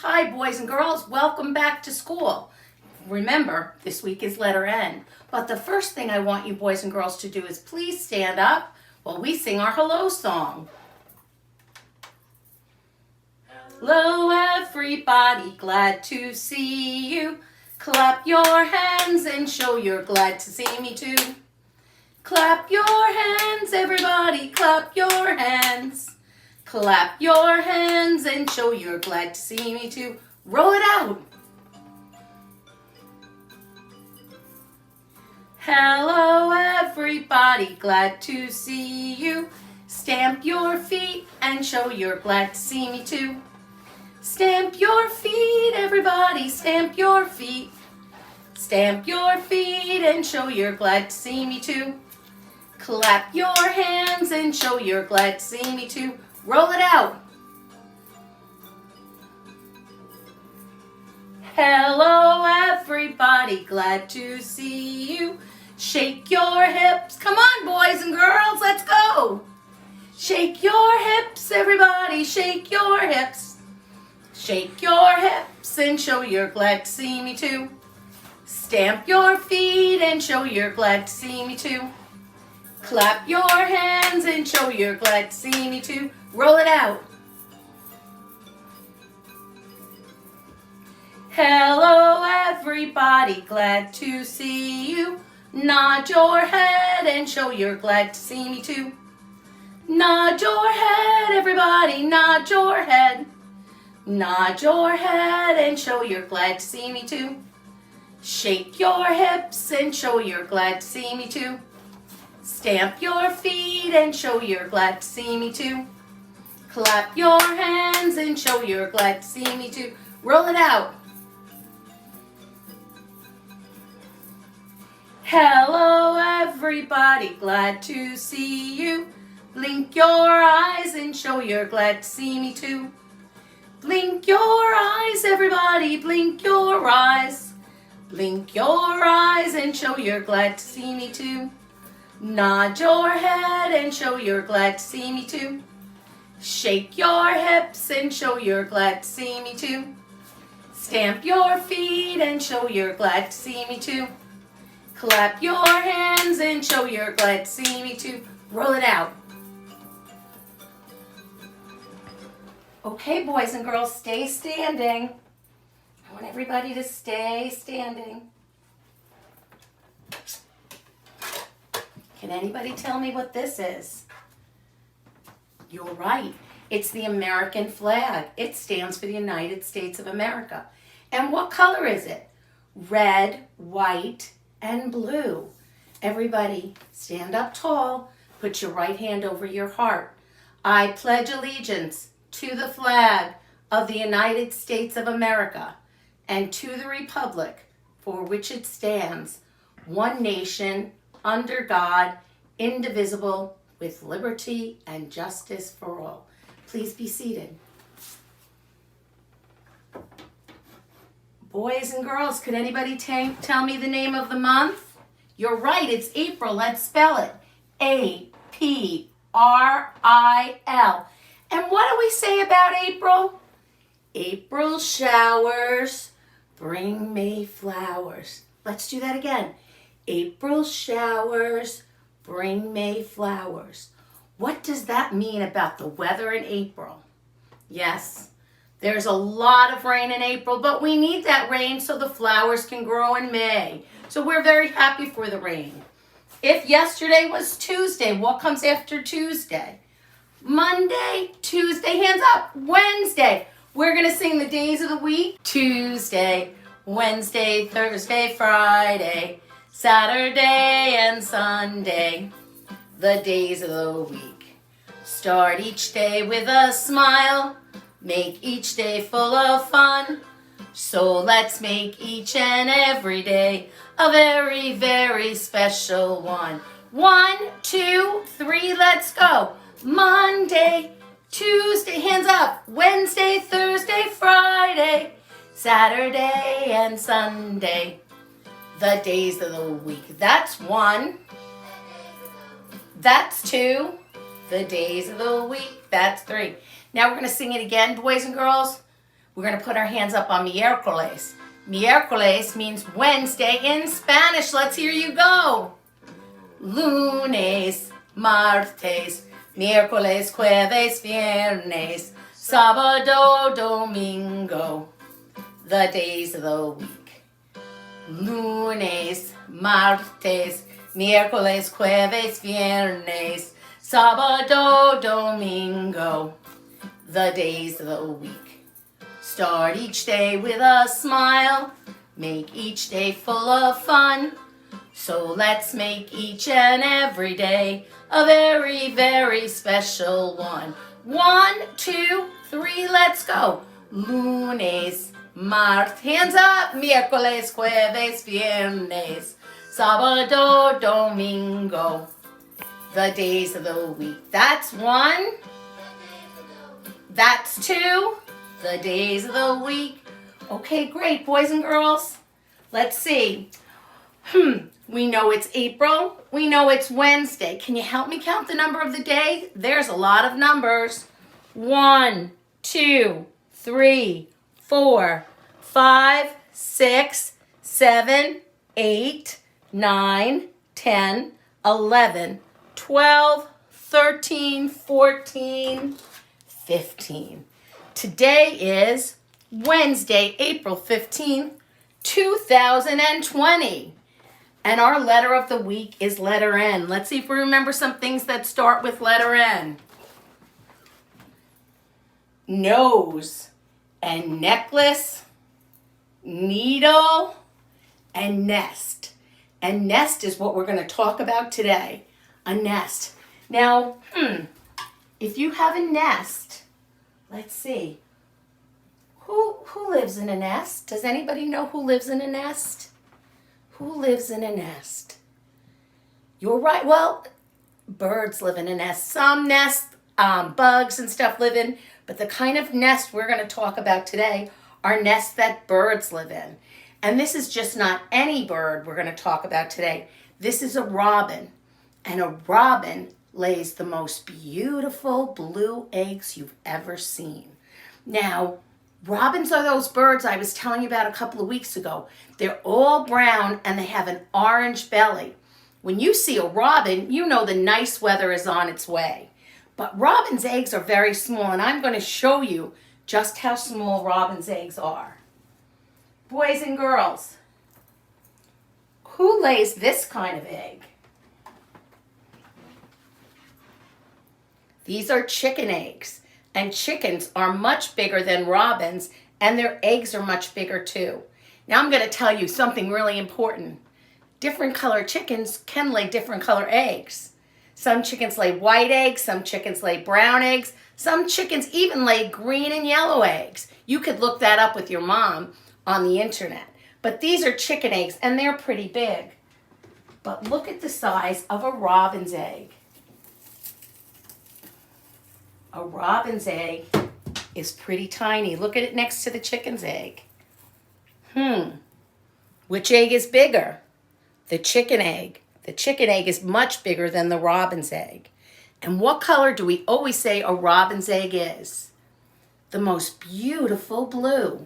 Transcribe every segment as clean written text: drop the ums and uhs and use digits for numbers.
Hi, boys and girls. Welcome back to school. Remember, this week is letter N. But the first thing I want you boys and girls to do is please stand up while we sing our hello song. Hello, everybody. Glad to see you. Clap your hands and show you're glad to see me too. Clap your hands, everybody. Clap your hands. Clap your hands and show you're glad to see me too. Roll it out. Hello, everybody, glad to see you. Stamp your feet and show you're glad to see me too. Stamp your feet, everybody, stamp your feet. Stamp your feet and show you're glad to see me too. Clap your hands and show you're glad to see me too. Roll it out. Hello, everybody, glad to see you. Shake your hips. Come on, boys and girls, let's go. Shake your hips, everybody, shake your hips. Shake your hips and show you're glad to see me too. Stamp your feet and show you're glad to see me too. Clap your hands and show you're glad to see me too. Roll it out. Hello, everybody, glad to see you. Nod your head and show you're glad to see me too. Nod your head, everybody, nod your head. Nod your head and show you're glad to see me too. Shake your hips and show you're glad to see me too. Stamp your feet and show you're glad to see me too. Clap your hands and show you're glad to see me too. Roll it out. Hello, everybody, glad to see you. Blink your eyes and show you're glad to see me too. Blink your eyes, everybody, blink your eyes. Blink your eyes and show you're glad to see me too. Nod your head and show you're glad to see me too. Shake your hips and show you're glad to see me too. Stamp your feet and show you're glad to see me too. Clap your hands and show you're glad to see me too. Roll it out. Okay, boys and girls, stay standing. I want everybody to stay standing. Can anybody tell me what this is? You're right. It's the American flag. It stands for the United States of America. And what color is it? Red, white, and blue. Everybody, stand up tall. Put your right hand over your heart. I pledge allegiance to the flag of the United States of America and to the republic for which it stands, one nation, under God, indivisible, with liberty and justice for all. Please be seated. Boys and girls, could anybody tell me the name of the month? You're right, it's April. Let's spell it. A-P-R-I-L. And what do we say about April? April showers bring May flowers. Let's do that again. April showers bring May flowers. What does that mean about the weather in April? Yes, there's a lot of rain in April, but we need that rain so the flowers can grow in May. So we're very happy for the rain. If yesterday was Tuesday, what comes after Tuesday? Monday, Tuesday, hands up. Wednesday. We're going to sing the days of the week. Tuesday, Wednesday, Thursday, Friday, Saturday, and Sunday. The days of the week. Start each day with a smile. Make each day full of fun. So let's make each and every day a very, very special one. 1, 2, 3, let's go. Monday, Tuesday, hands up. Wednesday, Thursday, Friday, Saturday, and Sunday. The days of the week. That's 1. That's 2. The days of the week. That's 3. Now we're going to sing it again, boys and girls. We're going to put our hands up on miércoles. Miércoles means Wednesday in Spanish. Let's hear you go. Lunes, martes, miércoles, jueves, viernes, sábado, domingo. The days of the week. Lunes, martes, miércoles, jueves, viernes, sábado, domingo. The days of the week. Start each day with a smile. Make each day full of fun. So let's make each and every day a very, very special one. 1, 2, 3, let's go. Lunes, martes, hands up. Miércoles, jueves, viernes, sábado, domingo. The days of the week. That's 1. That's 2. The days of the week. Okay, great, boys and girls. Let's see. We know it's April. We know it's Wednesday. Can you help me count the number of the day? There's a lot of numbers. 1, 2, 3, 4, 5, 6, 7, 8, 9, 10, 11, 12, 13, 14, 15. Today is Wednesday, April 15th, 2020. And our letter of the week is letter N. Let's see if we remember some things that start with letter N. Nose and necklace, needle, and nest. And nest is what we're going to talk about today. A nest. Now, if you have a nest, let's see. Who lives in a nest? Does anybody know who lives in a nest? Who lives in a nest? You're right. Well, birds live in a nest. Some nests, bugs and stuff live in. But the kind of nest we're going to talk about today are nests that birds live in. And this is just not any bird we're going to talk about today. This is a robin. And a robin lays the most beautiful blue eggs you've ever seen. Now, robins are those birds I was telling you about a couple of weeks ago. They're all brown and they have an orange belly. When you see a robin, you know the nice weather is on its way. But robin's eggs are very small, and I'm going to show you just how small robin's eggs are. Boys and girls, who lays this kind of egg? These are chicken eggs, and chickens are much bigger than robins, and their eggs are much bigger too. Now I'm going to tell you something really important. Different color chickens can lay different color eggs. Some chickens lay white eggs, some chickens lay brown eggs, some chickens even lay green and yellow eggs. You could look that up with your mom on the internet. But these are chicken eggs, and they're pretty big. But look at the size of a robin's egg. A robin's egg is pretty tiny. Look at it next to the chicken's egg. Which egg is bigger? The chicken egg. The chicken egg is much bigger than the robin's egg. And what color do we always say a robin's egg is? The most beautiful blue.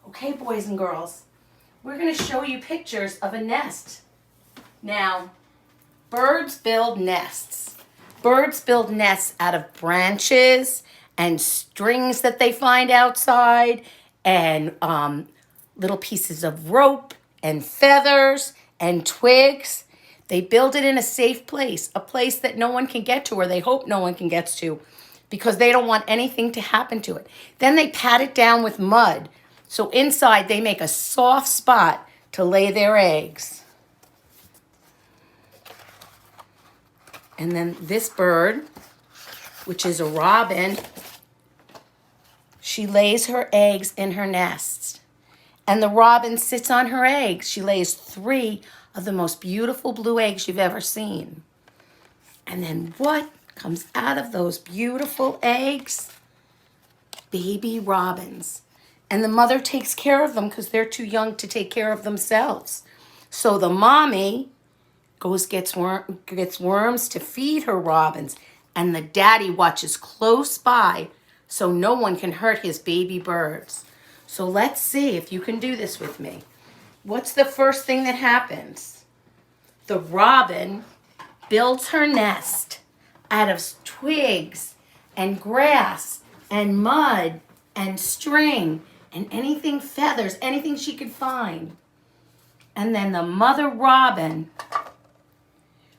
Okay, boys and girls, we're going to show you pictures of a nest. Now, birds build nests. Birds build nests out of branches and strings that they find outside and little pieces of rope and feathers and twigs. They build it in a safe place, a place that no one can get to, or they hope no one can get to, because they don't want anything to happen to it. Then they pat it down with mud. So inside they make a soft spot to lay their eggs. And then this bird, which is a robin, she lays her eggs in her nest. And the robin sits on her eggs. She lays 3 of the most beautiful blue eggs you've ever seen. And then what comes out of those beautiful eggs? Baby robins. And the mother takes care of them because they're too young to take care of themselves. So the mommy gets worms to feed her robins, and the daddy watches close by so no one can hurt his baby birds. So let's see if you can do this with me. What's the first thing that happens? The robin builds her nest out of twigs and grass and mud and string and anything feathers, anything she could find. And then the mother robin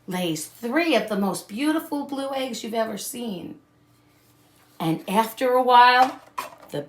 lays 3 of the most beautiful blue eggs you've ever seen. And after a while, the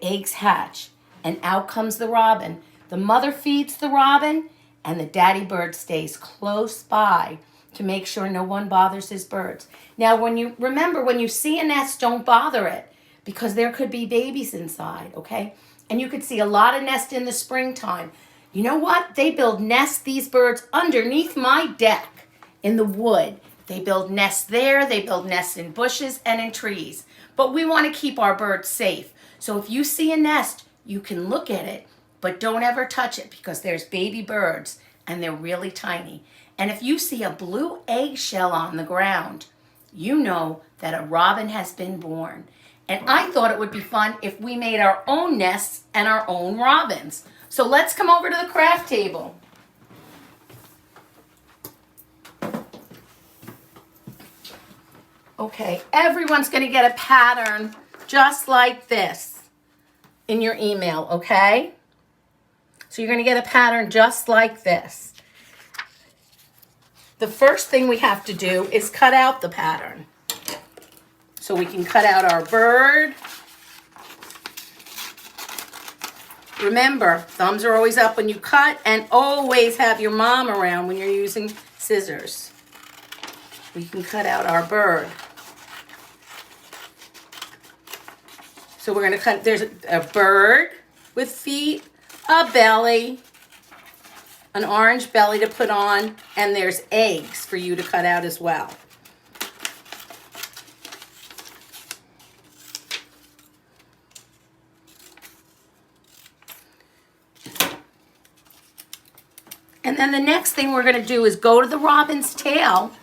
eggs hatch, and out comes the robin. The mother feeds the robin, and the daddy bird stays close by to make sure no one bothers his birds. Now, when you see a nest, don't bother it, because there could be babies inside, okay? And you could see a lot of nests in the springtime. You know what? They build nests, these birds, underneath my deck in the wood. They build nests there, they build nests in bushes and in trees. But we want to keep our birds safe. So if you see a nest, you can look at it, but don't ever touch it, because there's baby birds and they're really tiny. And if you see a blue eggshell on the ground, you know that a robin has been born. And I thought it would be fun if we made our own nests and our own robins. So let's come over to the craft table. Okay, everyone's going to get a pattern just like this in your email, okay? So you're going to get a pattern just like this. The first thing we have to do is cut out the pattern. So we can cut out our bird. Remember, thumbs are always up when you cut, and always have your mom around when you're using scissors. We can cut out our bird. So we're going to cut, there's a bird with feet, a belly, an orange belly to put on, and there's eggs for you to cut out as well. And then the next thing we're going to do is go to the robin's tail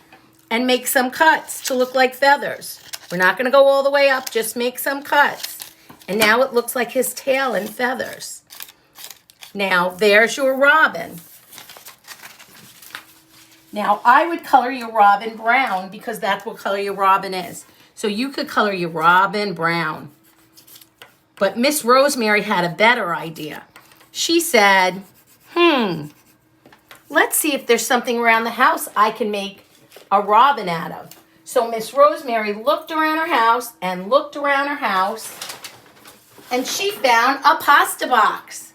and make some cuts to look like feathers. We're not going to go all the way up, just make some cuts. And now it looks like his tail and feathers. Now, there's your robin. Now, I would color your robin brown, because that's what color your robin is. So you could color your robin brown. But Miss Rosemary had a better idea. She said, let's see if there's something around the house I can make a robin out of. So Miss Rosemary looked around her house and looked around her house, and she found a pasta box.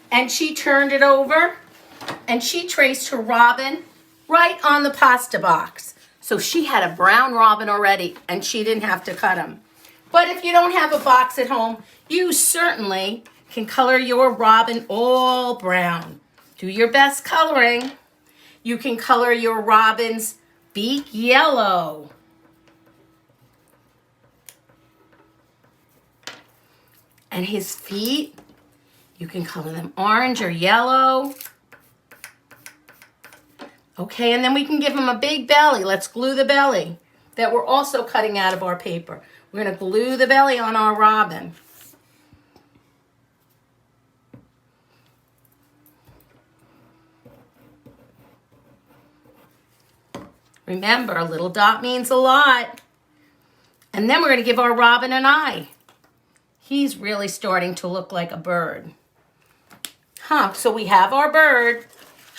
And she turned it over, and she traced her robin right on the pasta box. So she had a brown robin already, and she didn't have to cut them. But if you don't have a box at home, you certainly can color your robin all brown. Do your best coloring. You can color your robin's beak yellow. And his feet, you can color them orange or yellow. Okay, and then we can give him a big belly. Let's glue the belly that we're also cutting out of our paper. We're going to glue the belly on our robin. Remember, a little dot means a lot. And then we're going to give our robin an eye. He's really starting to look like a bird. So we have our bird.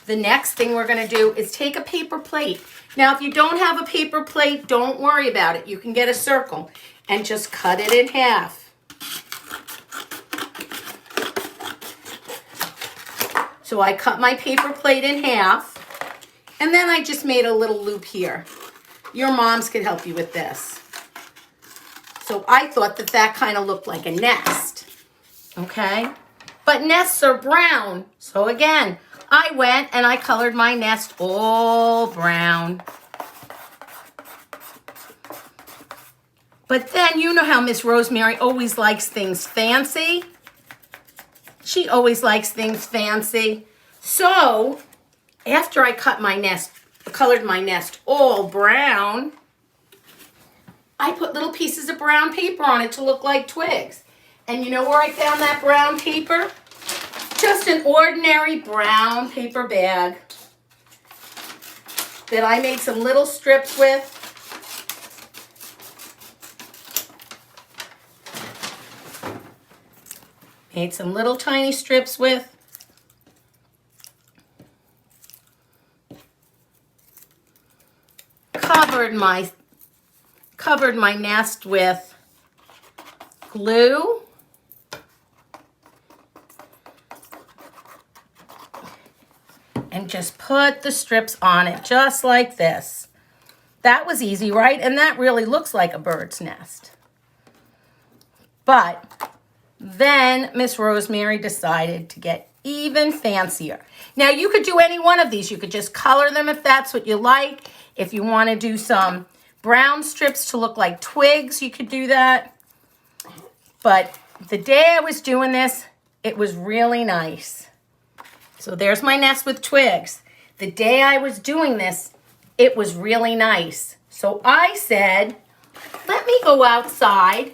The next thing we're going to do is take a paper plate. Now, if you don't have a paper plate, don't worry about it. You can get a circle and just cut it in half. So I cut my paper plate in half, and then I just made a little loop here. Your moms could help you with this. So I thought that that kind of looked like a nest, okay? But nests are brown. So again, I went and I colored my nest all brown. But then you know how Miss Rosemary always likes things fancy. She always likes things fancy. So after I colored my nest all brown, I put little pieces of brown paper on it to look like twigs. And you know where I found that brown paper? Just an ordinary brown paper bag that I made some little strips with. Made some little tiny strips with. Covered my nest with glue. And just put the strips on it just like this. That was easy, right? And that really looks like a bird's nest. But then Miss Rosemary decided to get even fancier. Now you could do any one of these. You could just color them if that's what you like. If you want to do some brown strips to look like twigs, you could do that. But the day I was doing this, it was really nice. So there's my nest with twigs. The day I was doing this, it was really nice. So I said, let me go outside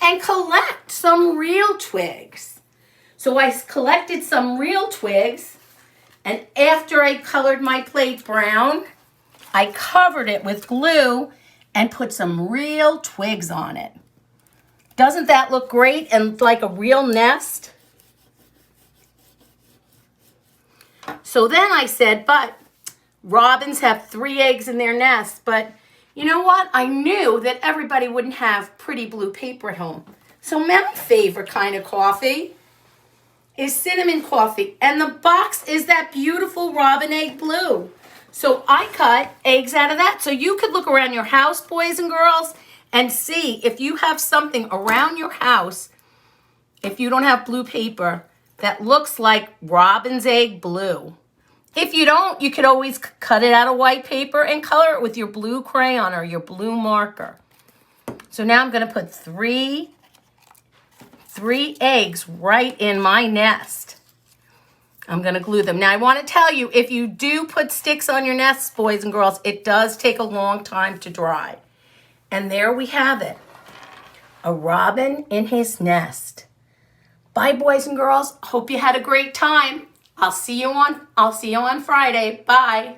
and collect some real twigs. So I collected some real twigs, and after I colored my plate brown, I covered it with glue and put some real twigs on it. Doesn't that look great and like a real nest? So then I said, but robins have 3 eggs in their nest. But you know what? I knew that everybody wouldn't have pretty blue paper at home. So my favorite kind of coffee is cinnamon coffee. And the box is that beautiful robin egg blue. So I cut eggs out of that. So you could look around your house, boys and girls, and see if you have something around your house, if you don't have blue paper, that looks like robin's egg blue. If you don't, you could always cut it out of white paper and color it with your blue crayon or your blue marker. So now I'm going to put three eggs right in my nest. I'm going to glue them. Now I want to tell you, if you do put sticks on your nests, boys and girls, it does take a long time to dry. And there we have it. A robin in his nest. Bye, boys and girls. Hope you had a great time. I'll see you on Friday. Bye.